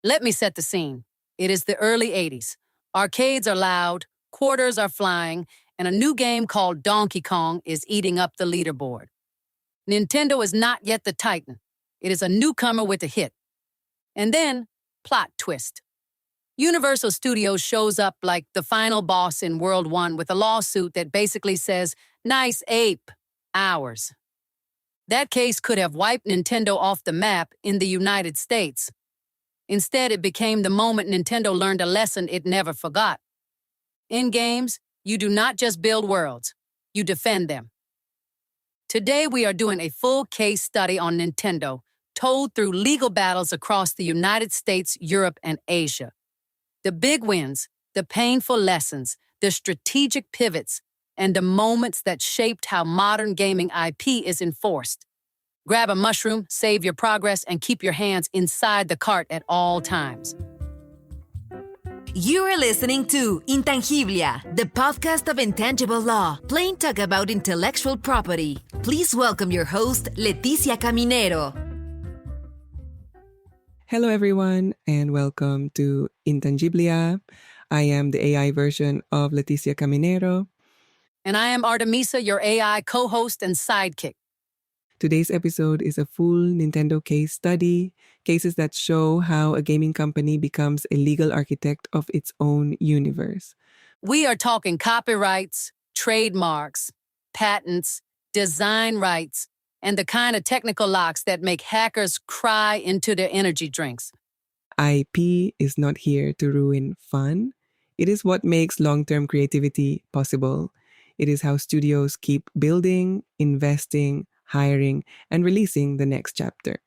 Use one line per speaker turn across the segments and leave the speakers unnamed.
Let me set the scene. It is the early 80s. Arcades are loud, quarters are flying, and a new game called Donkey Kong is eating up the leaderboard. Nintendo is not yet the titan. It is a newcomer with a hit. And then, plot twist. Universal Studios shows up like the final boss in World 1 with a lawsuit that basically says, "Nice ape, ours." That case could have wiped Nintendo off the map in the United States. Instead, it became the moment Nintendo learned a lesson it never forgot. In games, you do not just build worlds, you defend them. Today, we are doing a full case study on Nintendo, told through legal battles across the United States, Europe, and Asia. The big wins, the painful lessons, the strategic pivots, and the moments that shaped how modern gaming IP is enforced. Grab a mushroom, save your progress, and keep your hands inside the cart at all times.
You are listening to Intangiblia, the podcast of intangible law, plain talk about intellectual property. Please welcome your host, Leticia Caminero.
Hello, everyone, and welcome to Intangiblia. I am the AI version of Leticia Caminero.
And I am Artemisa, your AI co-host and sidekick.
Today's episode is a full Nintendo case study, cases that show how a gaming company becomes a legal architect of its own universe.
We are talking copyrights, trademarks, patents, design rights, and the kind of technical locks that make hackers cry into their energy drinks.
IP is not here to ruin fun. It is what makes long-term creativity possible. It is how studios keep building, investing, hiring, and releasing the next chapter.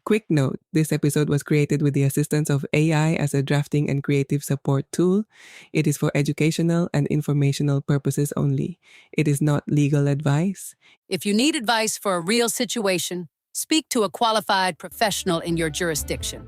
Quick note, this episode was created with the assistance of AI as a drafting and creative support tool. It is for educational and informational purposes only. It is not legal advice.
If you need advice for a real situation, speak to a qualified professional in your jurisdiction.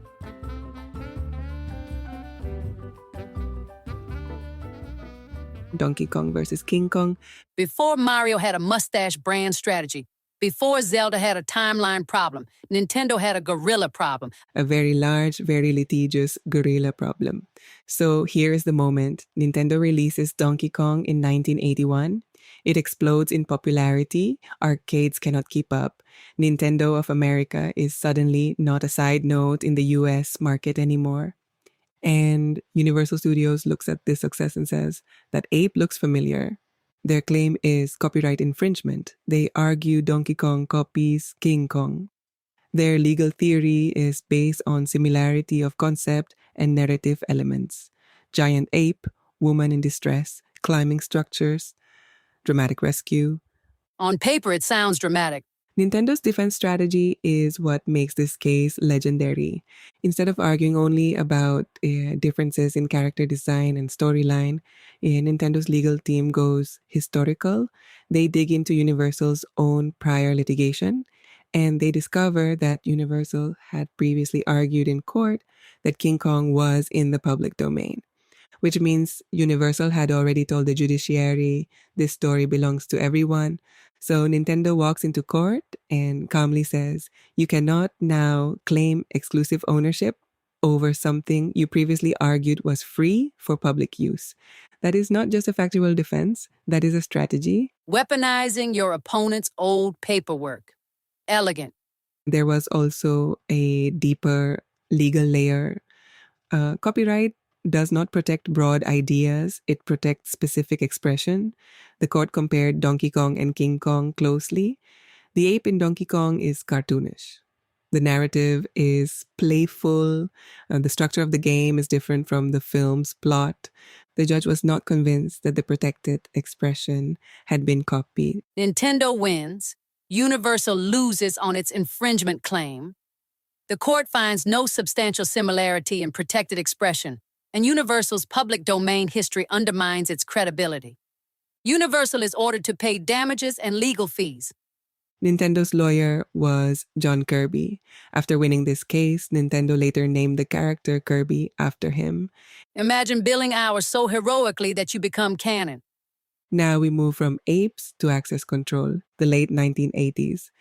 Donkey Kong versus King Kong.
Before Mario had a mustache brand strategy, before Zelda had a timeline problem, Nintendo had a gorilla problem.
A very large, very litigious gorilla problem. So here is the moment. Nintendo releases Donkey Kong in 1981. It explodes in popularity. Arcades cannot keep up. Nintendo of America is suddenly not a side note in the US market anymore. And Universal Studios looks at this success and says, that ape looks familiar. Their claim is copyright infringement. They argue Donkey Kong copies King Kong. Their legal theory is based on similarity of concept and narrative elements. Giant ape, woman in distress, climbing structures, dramatic rescue.
On paper, it sounds dramatic.
Nintendo's defense strategy is what makes this case legendary. Instead of arguing only about differences in character design and storyline, Nintendo's legal team goes historical. They dig into Universal's own prior litigation, and they discover that Universal had previously argued in court that King Kong was in the public domain, which means Universal had already told the judiciary this story belongs to everyone. So Nintendo walks into court and calmly says, you cannot now claim exclusive ownership over something you previously argued was free for public use. That is not just a factual defense, that is a strategy.
Weaponizing your opponent's old paperwork. Elegant.
There was also a deeper legal layer. Copyright does not protect broad ideas, it protects specific expression. The court compared Donkey Kong and King Kong closely. The ape in Donkey Kong is cartoonish. The narrative is playful. The structure of the game is different from the film's plot. The judge was not convinced that the protected expression had been copied.
Nintendo wins. Universal loses on its infringement claim. The court finds no substantial similarity in protected expression, and Universal's public domain history undermines its credibility. Universal is ordered to pay damages and legal fees.
Nintendo's lawyer was John Kirby. After winning this case, Nintendo later named the character Kirby after him.
Imagine billing hours so heroically that you become canon.
Now we move from apes to access control, the late 1980s.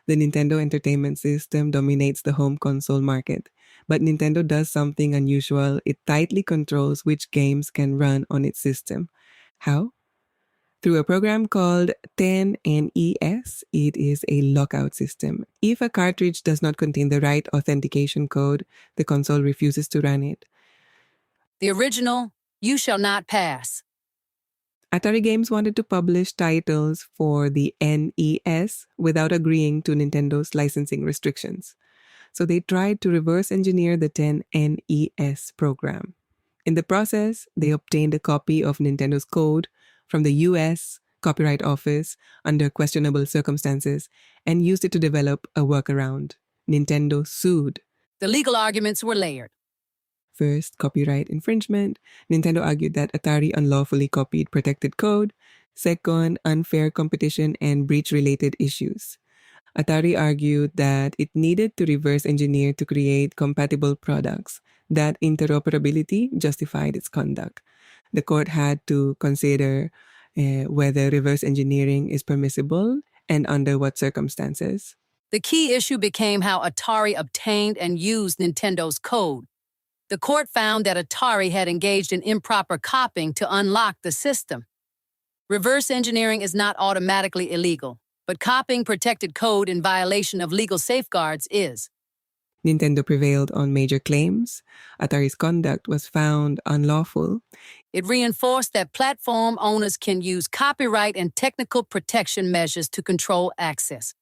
The Nintendo Entertainment System dominates the home console market. But Nintendo does something unusual. It tightly controls which games can run on its system. How? Through a program called 10NES. It is a lockout system. If a cartridge does not contain the right authentication code, the console refuses to run it.
The original, You Shall Not Pass.
Atari Games wanted to publish titles for the NES without agreeing to Nintendo's licensing restrictions. So they tried to reverse engineer the 10NES program. In the process, they obtained a copy of Nintendo's code from the US Copyright Office under questionable circumstances and used it to develop a workaround. Nintendo sued.
The legal arguments were layered.
First, copyright infringement. Nintendo argued that Atari unlawfully copied protected code. Second, unfair competition and breach-related issues. Atari argued that it needed to reverse engineer to create compatible products. That interoperability justified its conduct. The court had to consider whether reverse engineering is permissible and under what circumstances.
The key issue became how Atari obtained and used Nintendo's code. The court found that Atari had engaged in improper copying to unlock the system. Reverse engineering is not automatically illegal, but copying protected code in violation of legal safeguards is.
Nintendo prevailed on major claims. Atari's conduct was found unlawful.
It reinforced that platform owners can use copyright and technical protection measures to control access.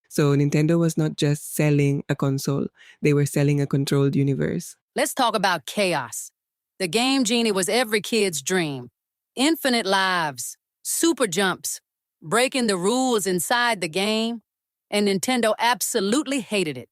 So Nintendo was not just selling a console, they were selling a controlled universe.
Let's talk about chaos. The Game Genie was every kid's dream. Infinite lives, super jumps, breaking the rules inside the game, and Nintendo absolutely hated it.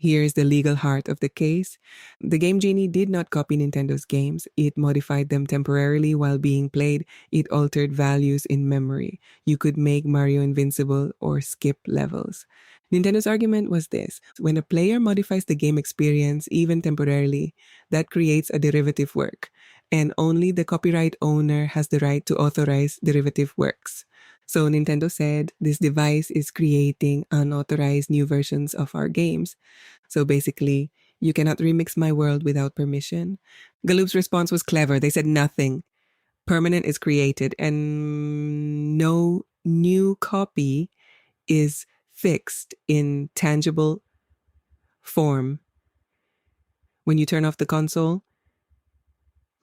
Here's the legal heart of the case. The Game Genie did not copy Nintendo's games. It modified them temporarily while being played. It altered values in memory. You could make Mario invincible or skip levels. Nintendo's argument was this: when a player modifies the game experience, even temporarily, that creates a derivative work, and only the copyright owner has the right to authorize derivative works. So Nintendo said, this device is creating unauthorized new versions of our games. So basically, you cannot remix my world without permission. Galoop's response was clever. They said nothing. Permanent is created and no new copy is fixed in tangible form. When you turn off the console,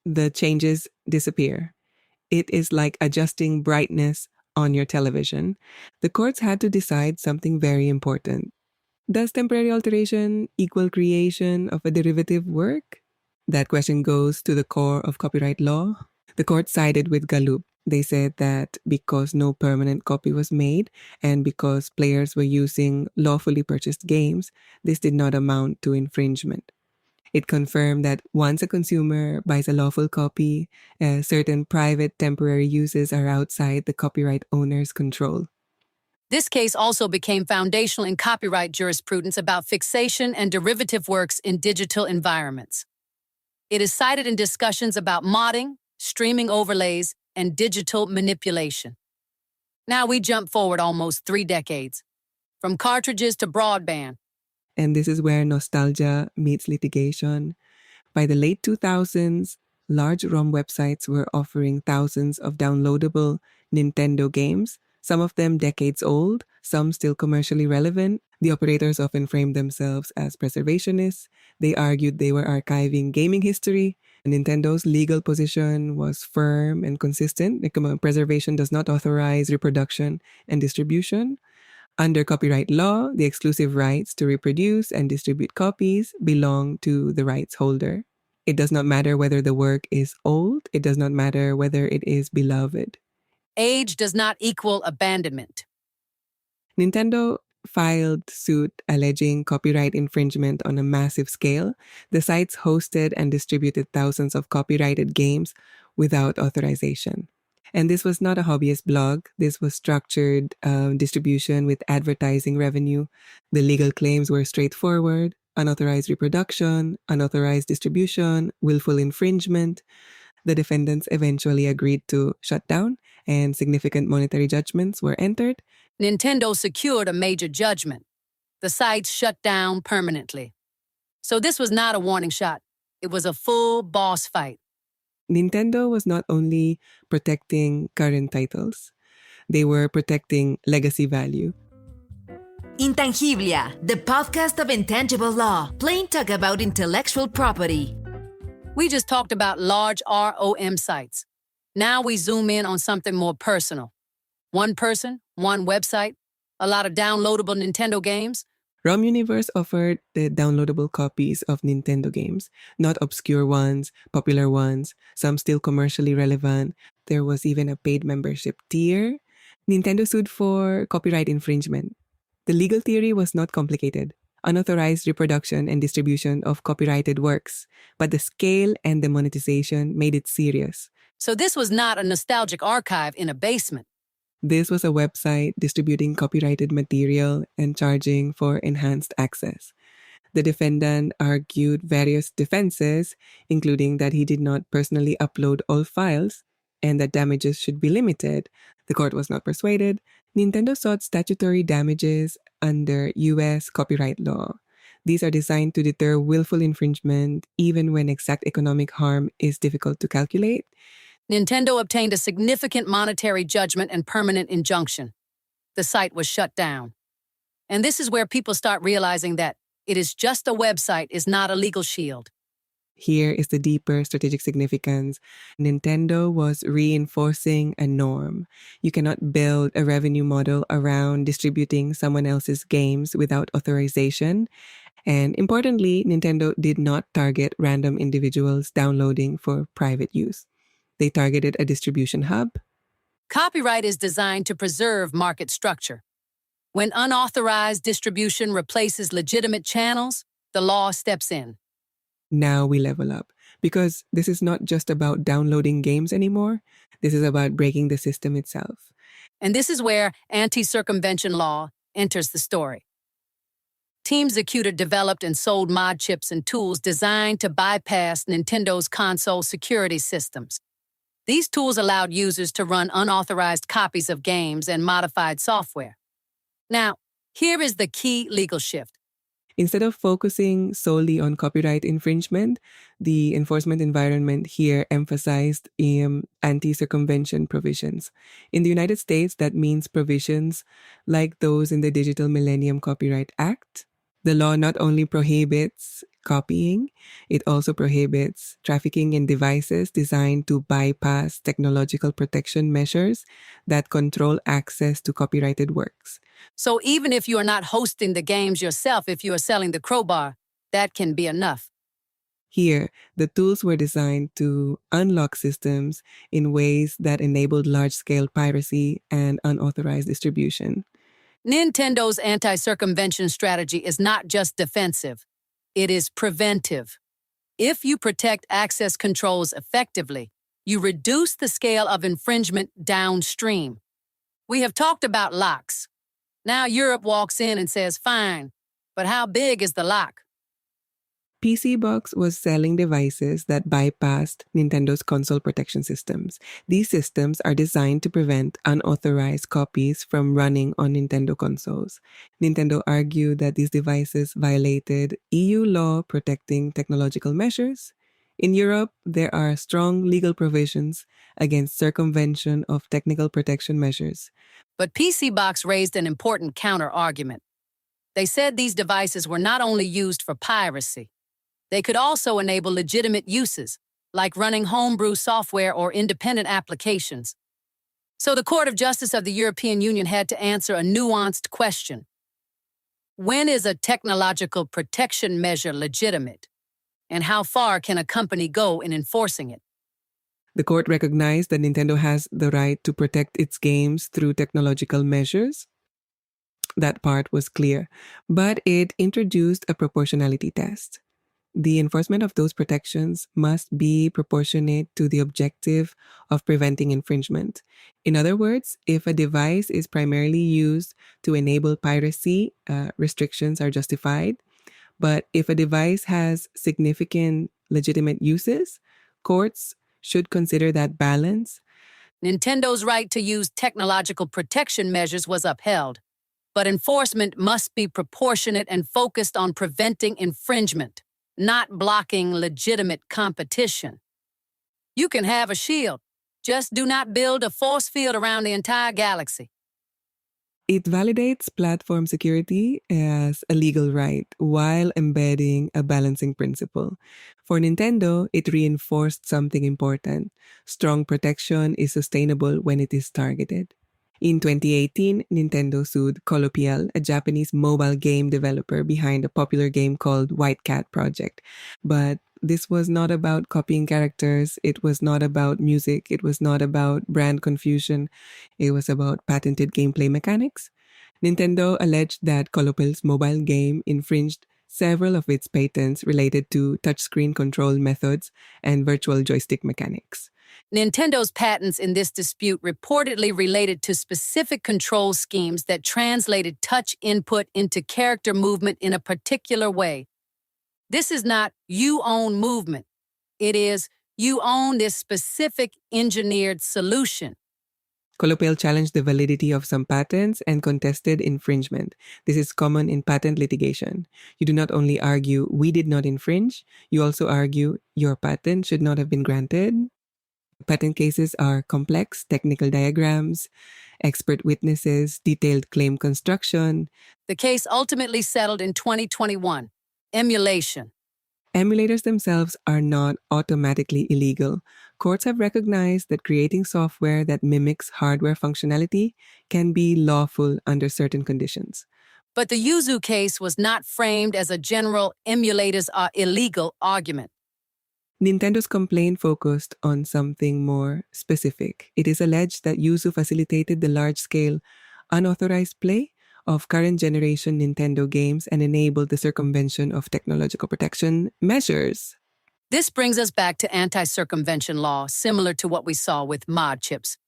the changes disappear. It is like adjusting brightness on your television. The courts had to decide something very important. Does temporary alteration equal creation of a derivative work? That question goes to the core of copyright law. The court sided with Galoop. They said that because no permanent copy was made and because players were using lawfully purchased games, this did not amount to infringement. It confirmed that once a consumer buys a lawful copy, certain private temporary uses are outside the copyright owner's control.
This case also became foundational in copyright jurisprudence about fixation and derivative works in digital environments. It is cited in discussions about modding, streaming overlays, and digital manipulation. Now we jump forward almost 3 decades, from cartridges to broadband.
And this is where nostalgia meets litigation. By the late 2000s, large ROM websites were offering thousands of downloadable Nintendo games, some of them decades old, some still commercially relevant. The operators often framed themselves as preservationists. They argued they were archiving gaming history. Nintendo's legal position was firm and consistent. Preservation does not authorize reproduction and distribution. Under copyright law, the exclusive rights to reproduce and distribute copies belong to the rights holder. It does not matter whether the work is old. It does not matter whether it is beloved.
Age does not equal abandonment.
Nintendo filed suit alleging copyright infringement on a massive scale. The sites hosted and distributed thousands of copyrighted games without authorization. And this was not a hobbyist blog. This was structured distribution with advertising revenue. The legal claims were straightforward: unauthorized reproduction, unauthorized distribution, willful infringement. The defendants eventually agreed to shut down, and significant monetary judgments were entered.
Nintendo secured a major judgment. The sites shut down permanently. So this was not a warning shot. It was a full boss fight.
Nintendo was not only protecting current titles, they were protecting legacy value.
Intangiblia, the podcast of intangible law, plain talk about intellectual property.
We just talked about large ROM sites. Now we zoom in on something more personal. One person, one website, a lot of downloadable Nintendo games.
ROM Universe offered the downloadable copies of Nintendo games, not obscure ones, popular ones, some still commercially relevant. There was even a paid membership tier. Nintendo sued for copyright infringement. The legal theory was not complicated. Unauthorized reproduction and distribution of copyrighted works, but the scale and the monetization made it serious.
So this was not a nostalgic archive in a basement.
This was a website distributing copyrighted material and charging for enhanced access. The defendant argued various defenses, including that he did not personally upload all files and that damages should be limited. The court was not persuaded. Nintendo sought statutory damages under U.S. copyright law. These are designed to deter willful infringement even when exact economic harm is difficult to calculate.
Nintendo obtained a significant monetary judgment and permanent injunction. The site was shut down. And this is where people start realizing that it is just a website is not a legal shield.
Here is the deeper strategic significance. Nintendo was reinforcing a norm. You cannot build a revenue model around distributing someone else's games without authorization. And importantly, Nintendo did not target random individuals downloading for private use. They targeted a distribution hub.
Copyright is designed to preserve market structure. When unauthorized distribution replaces legitimate channels, the law steps in.
Now we level up, because this is not just about downloading games anymore. This is about breaking the system itself.
And this is where anti-circumvention law enters the story. Team Zacuta developed and sold mod chips and tools designed to bypass Nintendo's console security systems. These tools allowed users to run unauthorized copies of games and modified software. Now, here is the key legal shift.
Instead of focusing solely on copyright infringement, the enforcement environment here emphasized anti-circumvention provisions. In the United States, that means provisions like those in the Digital Millennium Copyright Act. The law not only prohibits copying, it also prohibits trafficking in devices designed to bypass technological protection measures that control access to copyrighted works.
So even if you are not hosting the games yourself, if you are selling the crowbar, that can be enough.
Here, the tools were designed to unlock systems in ways that enabled large-scale piracy and unauthorized distribution.
Nintendo's anti-circumvention strategy is not just defensive, it is preventive. If you protect access controls effectively, you reduce the scale of infringement downstream. We have talked about locks. Now Europe walks in and says, fine, but how big is the lock?
PC Box was selling devices that bypassed Nintendo's console protection systems. These systems are designed to prevent unauthorized copies from running on Nintendo consoles. Nintendo argued that these devices violated EU law protecting technological measures. In Europe, there are strong legal provisions against circumvention of technical protection measures.
But PC Box raised an important counter-argument. They said these devices were not only used for piracy, they could also enable legitimate uses, like running homebrew software or independent applications. So the Court of Justice of the European Union had to answer a nuanced question. When is a technological protection measure legitimate? And how far can a company go in enforcing it?
The court recognized that Nintendo has the right to protect its games through technological measures. That part was clear, but it introduced a proportionality test. The enforcement of those protections must be proportionate to the objective of preventing infringement. In other words, if a device is primarily used to enable piracy, restrictions are justified. But if a device has significant legitimate uses, courts should consider that balance.
Nintendo's right to use technological protection measures was upheld, but enforcement must be proportionate and focused on preventing infringement. not blocking legitimate competition. You can have a shield, just do not build a force field around the entire galaxy.
It validates platform security as a legal right while embedding a balancing principle. For Nintendo, it reinforced something important. Strong protection is sustainable when it is targeted. In 2018, Nintendo sued Colopial, a Japanese mobile game developer behind a popular game called White Cat Project. But this was not about copying characters, it was not about music, it was not about brand confusion, it was about patented gameplay mechanics. Nintendo alleged that Colopial's mobile game infringed several of its patents related to touchscreen control methods and virtual joystick mechanics.
Nintendo's patents in this dispute reportedly related to specific control schemes that translated touch input into character movement in a particular way. This is not you own movement. It is you own this specific engineered solution.
Colopial challenged the validity of some patents and contested infringement. This is common in patent litigation. You do not only argue, we did not infringe, you also argue, your patent should not have been granted. Patent cases are complex technical diagrams, expert witnesses, detailed claim construction.
The case ultimately settled in 2021. Emulation.
Emulators themselves are not automatically illegal. Courts have recognized that creating software that mimics hardware functionality can be lawful under certain conditions.
But the Yuzu case was not framed as a general emulators are illegal argument.
Nintendo's complaint focused on something more specific. It is alleged that Yuzu facilitated the large-scale, unauthorized play of current-generation Nintendo games and enabled the circumvention of technological protection measures.
This brings us back to anti-circumvention law, similar to what we saw with mod chips.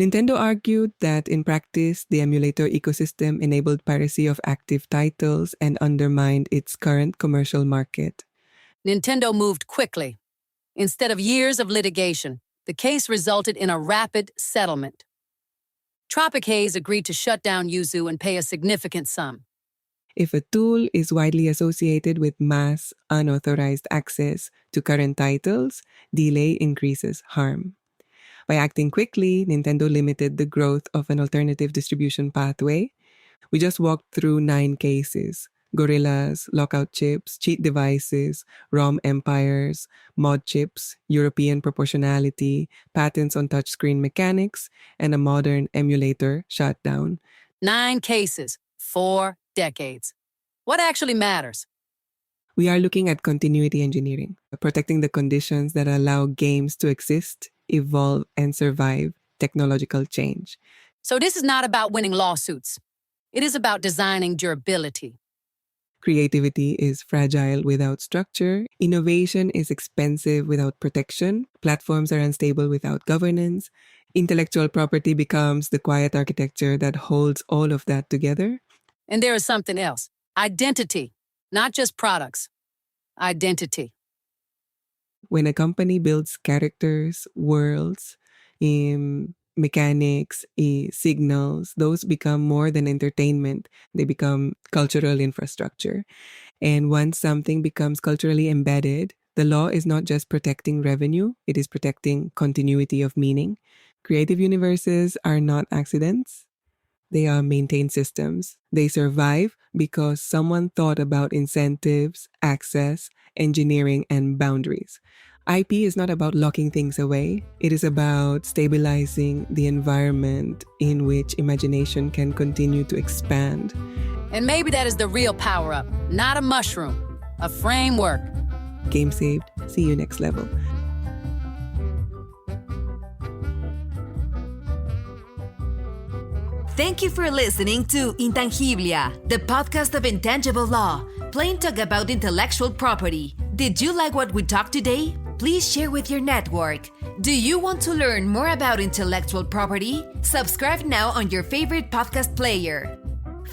Nintendo argued that in practice, the emulator ecosystem enabled piracy of active titles and undermined its current commercial market.
Nintendo moved quickly. Instead of years of litigation, the case resulted in a rapid settlement. Tropic Haze agreed to shut down Yuzu and pay a significant sum.
If a tool is widely associated with mass, unauthorized access to current titles, delay increases harm. By acting quickly, Nintendo limited the growth of an alternative distribution pathway. We just walked through 9 cases: gorillas, lockout chips, cheat devices, ROM empires, mod chips, European proportionality, patents on touchscreen mechanics, and a modern emulator shutdown.
9 cases, 4 decades. What actually matters?
We are looking at continuity engineering, protecting the conditions that allow games to exist, evolve, and survive technological change.
So this is not about winning lawsuits. It is about designing durability.
Creativity is fragile without structure. Innovation is expensive without protection. Platforms are unstable without governance. Intellectual property becomes the quiet architecture that holds all of that together.
And there is something else. Identity, not just products. Identity.
When a company builds characters, worlds, mechanics, signals, those become more than entertainment. They become cultural infrastructure. And once something becomes culturally embedded, the law is not just protecting revenue, it is protecting continuity of meaning. Creative universes are not accidents. They are maintained systems. They survive because someone thought about incentives, access, engineering, and boundaries. IP is not about locking things away. It is about stabilizing the environment in which imagination can continue to expand.
And maybe that is the real power-up, not a mushroom, a framework.
Game saved. See you next level.
Thank you for listening to Intangiblia, the podcast of intangible law, plain talk about intellectual property. Did you like what we talked today? Please share with your network. Do you want to learn more about intellectual property? Subscribe now on your favorite podcast player.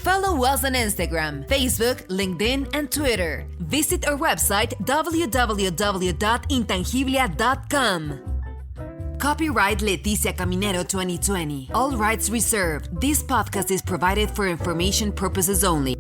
Follow us on Instagram, Facebook, LinkedIn, and Twitter. Visit our website www.intangiblia.com. Copyright Leticia Caminero 2020. All rights reserved. This podcast is provided for information purposes only.